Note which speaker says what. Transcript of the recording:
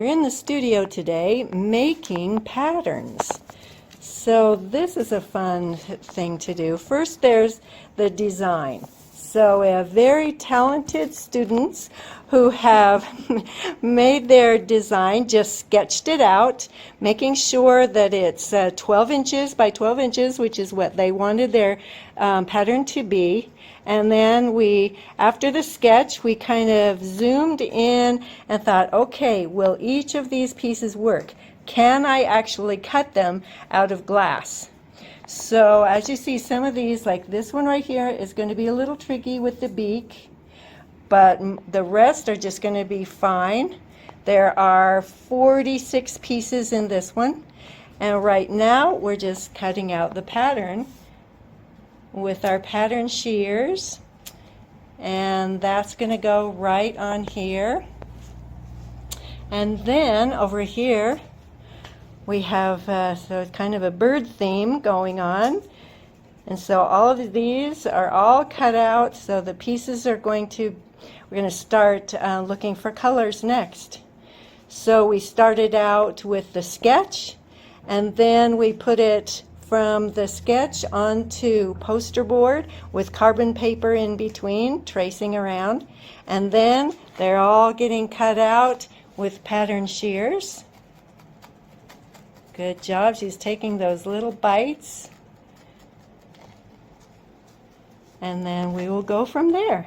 Speaker 1: We're in the studio today making patterns. So this is a fun thing to do. First there's the design. So we have very talented students who have made their design, just sketched it out, making sure that it's 12 inches by 12 inches, which is what they wanted their pattern to be. And then after the sketch, we kind of zoomed in and thought, okay, will each of these pieces work? Can I actually cut them out of glass? So as you see, some of these, like this one right here, is going to be a little tricky with the beak, but the rest are just going to be fine. There are 46 pieces in this one, and right now we're just cutting out the pattern with our pattern shears, and that's going to go right on here. And then over here we have so it's kind of a bird theme going on, and so all of these are all cut out. So the pieces are we're going to start looking for colors next. So we started out with the sketch, and then we put it from the sketch onto poster board with carbon paper in between, tracing around, and then they're all getting cut out with pattern shears. Good job. She's taking those little bites, and then we will go from there.